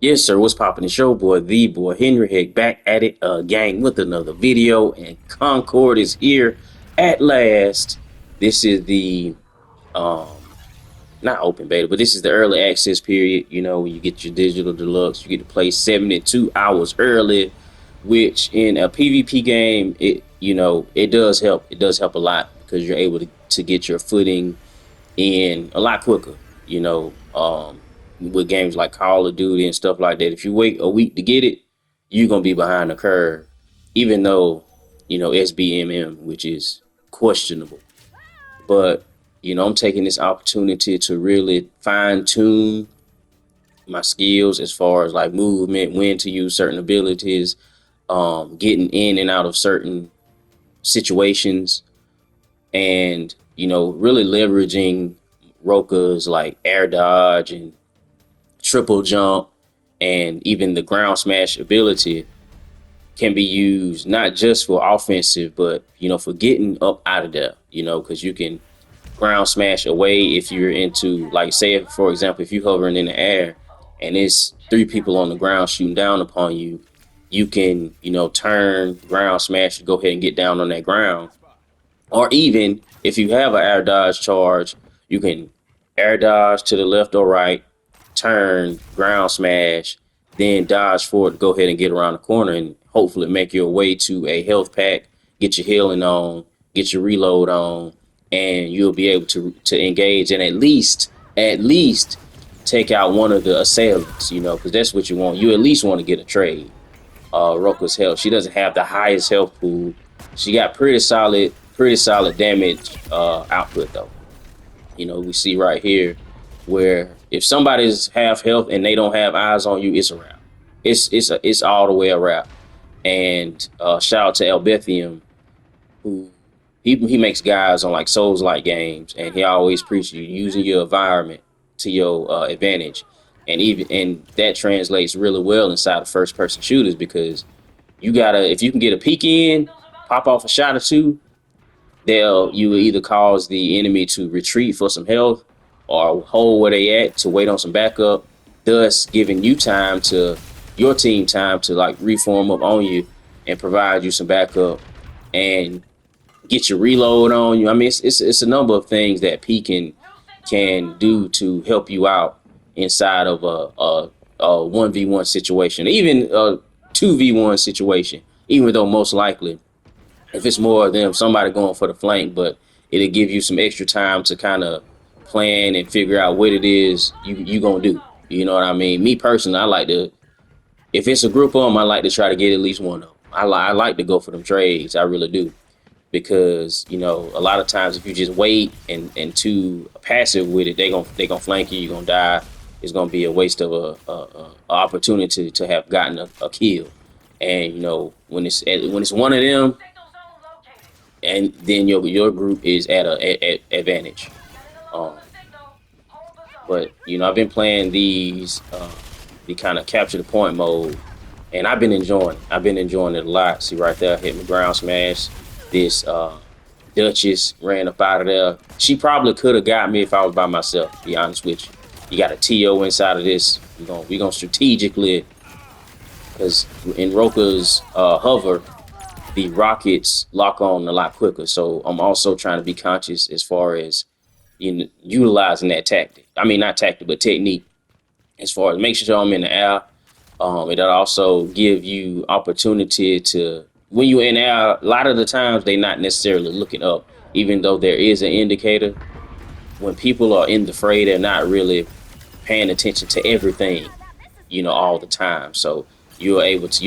Yes, sir. What's poppin'? It's your boy, the boy, Henry Hick, back at it again with another video. And Concord is here at last. This is the um not open beta, but this is the early access period. You know, when you get your digital deluxe, you get to play 72 hours early, which in a PvP game, it does help. It does help a lot because you're able to get your footing in a lot quicker. You know, with games like Call of Duty and stuff like that. If you wait a week to get it, you're gonna be behind the curve, even though SBMM, which is questionable. But I'm taking this opportunity to really fine tune my skills as far as like movement, when to use certain abilities, getting in and out of certain situations, and really leveraging Roka's like air dodge and triple jump, and even the ground smash ability can be used not just for offensive, but for getting up out of there. Because you can ground smash away if you're into, like, say, for example, if you're hovering in the air and it's three people on the ground shooting down upon you, you can turn ground smash to go ahead and get down on that ground. Or even if you have an air dodge charge, you can air dodge to the left or right, turn, ground smash, then dodge forward to go ahead and get around the corner and hopefully make your way to a health pack, get your healing on, get your reload on, and you'll be able to engage and at least take out one of the assailants, because that's what you want. You at least want to get a trade. Roka's health. She doesn't have the highest health pool. She got pretty solid damage output though. We see right here where if somebody's half health and they don't have eyes on you, it's a wrap. It's all the way a wrap. And shout out to Elbethium, who he makes guys on like Souls like games, and he always preaches you using your environment to your advantage. And that translates really well inside of first person shooters, because if you can get a peek in, pop off a shot or two, you will either cause the enemy to retreat for some health or hold where they at to wait on some backup, thus giving your team time to like reform up on you and provide you some backup and get your reload on you. I mean, it's a number of things that P can do to help you out inside of a 1v1 situation, even a 2v1 situation, even though most likely if it's more of them, somebody going for the flank, but it'll give you some extra time to kind of plan and figure out what it is you gonna do. You know what I mean? Me personally, if it's a group of them, I like to try to get at least one of them. I like to go for them trades. I really do, because a lot of times if you just wait and too passive with it, they gonna flank you. You're gonna die. It's gonna be a waste of a opportunity to have gotten a kill. And when it's one of them, and then your group is at a advantage. Um, but I've been playing the kind of capture the point mode, and I've been enjoying it. I've been enjoying it a lot. See right there, hit my ground smash. This Duchess ran up out of there. She probably could have got me if I was by myself, to be honest with you. You got a TO inside of this. We're gonna strategically, because in Roka's hover, the rockets lock on a lot quicker. So I'm also trying to be conscious as far as utilizing that tactic. I mean, not tactic, but technique. As far as make sure I'm in the air. It'll also give you opportunity to, when you're in air, a lot of the times they're not necessarily looking up, even though there is an indicator. When people are in the fray, they're not really paying attention to everything, all the time. So you'll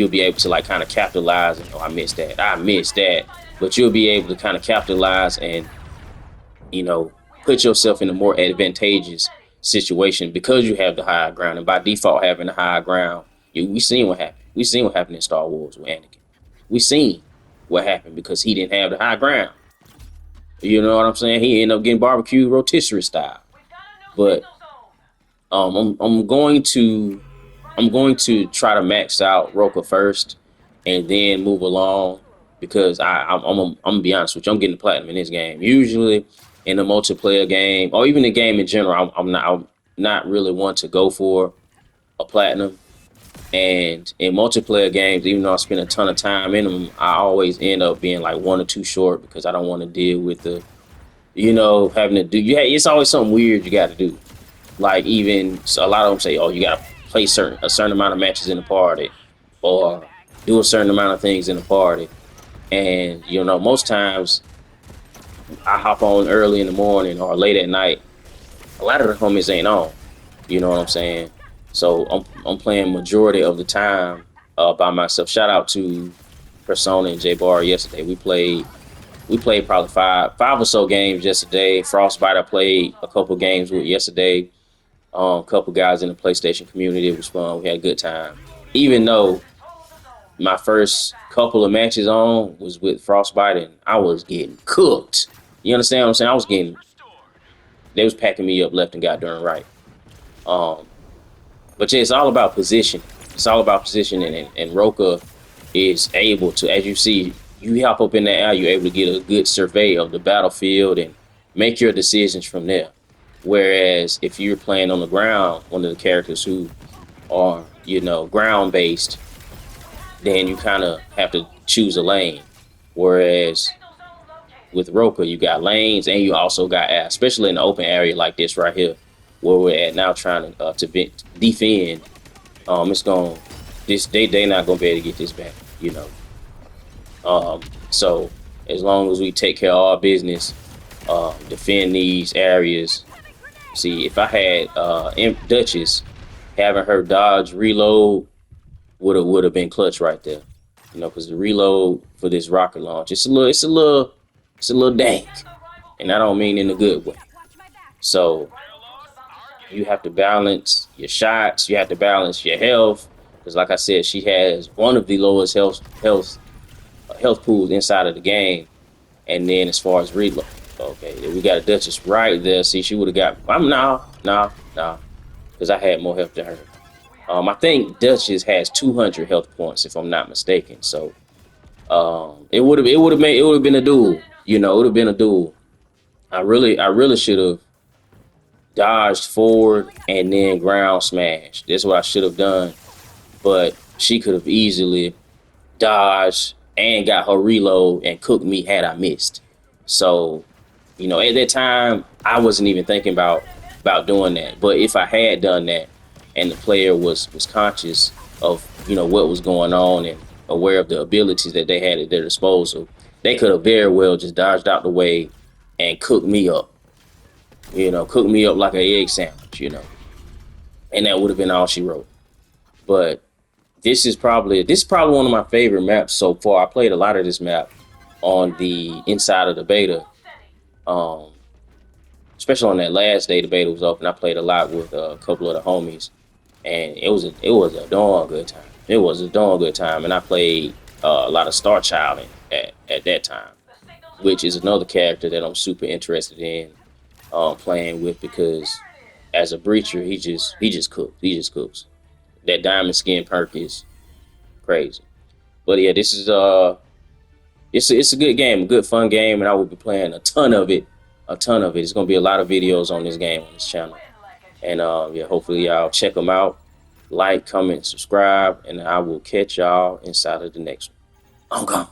be able to like kind of capitalize and, oh, I missed that, but you'll be able to kind of capitalize and put yourself in a more advantageous situation because you have the high ground. And by default, having the high ground, we seen what happened. We seen what happened in Star Wars with Anakin. We seen what happened because he didn't have the high ground. You know what I'm saying? He ended up getting barbecued rotisserie style. But I'm going to try to max out Roka first and then move along, because I'm gonna be honest with you, I'm getting platinum in this game. Usually in a multiplayer game or even the game in general, I'm not really one to go for a platinum. And in multiplayer games, even though I spend a ton of time in them, I always end up being like 1 or 2 short because I don't want to deal with the, having to do. It's always something weird you got to do. Like even so a lot of them say, "Oh, you got to play a certain amount of matches in the party, or do a certain amount of things in the party." And most times I hop on early in the morning or late at night. A lot of the homies ain't on. You know what I'm saying? So I'm playing majority of the time by myself. Shout out to Persona and J Bar yesterday. We played probably five or so games yesterday. Frostbite I played a couple games with yesterday. A couple guys in the PlayStation community. It was fun. We had a good time. Even though my first couple of matches on was with Frostbite and I was getting cooked. You understand what I'm saying? They was packing me up left and got darn right. Um, but yeah, it's all about position. It's all about positioning, and Roka is able to, as you see, you hop up in the air, you're able to get a good survey of the battlefield and make your decisions from there. Whereas if you're playing on the ground, one of the characters who are, ground based, then you kind of have to choose a lane. Whereas with Roka, you got lanes and you also got air, especially in the open area like this right here, where we're at now trying to defend. It's going they not gonna be able to get this back. So as long as we take care of our business, defend these areas. See, if I had Duchess, having her dodge reload would have been clutch right there. Because the reload for this rocket launch, it's a little dank, and I don't mean in a good way. So you have to balance your shots. You have to balance your health, because like I said, she has one of the lowest health pools inside of the game. And then as far as reload, okay, we got a Duchess right there. See, she would have got. I'm no, because I had more health than her. I think Duchess has 200 health points, if I'm not mistaken. So, it would have been a duel. It would have been a duel. I really should have dodged forward and then ground smash. That's what I should have done. But she could have easily dodged and got her reload and cooked me had I missed. So, at that time, I wasn't even thinking about doing that. But if I had done that and the player was conscious of, what was going on and aware of the abilities that they had at their disposal, they could have very well just dodged out the way and cooked me up. Cooked me up like an egg sandwich. And that would have been all she wrote. But this is probably one of my favorite maps so far. I played a lot of this map on the inside of the beta. Um, Especially on that last day the beta was open. I played a lot with a couple of the homies, and it was a darn good time. It was a darn good time, and I played a lot of Star Child at that time, which is another character that I'm super interested in playing with, because as a breacher, he just cooks. He just cooks. That diamond skin perk is crazy. But yeah, this is it's a good game, a good fun game, and I will be playing a ton of it. A ton of it. It's gonna be a lot of videos on this game on this channel. And yeah, hopefully y'all check them out. Like, comment, subscribe, and I will catch y'all inside of the next one. I'm gone.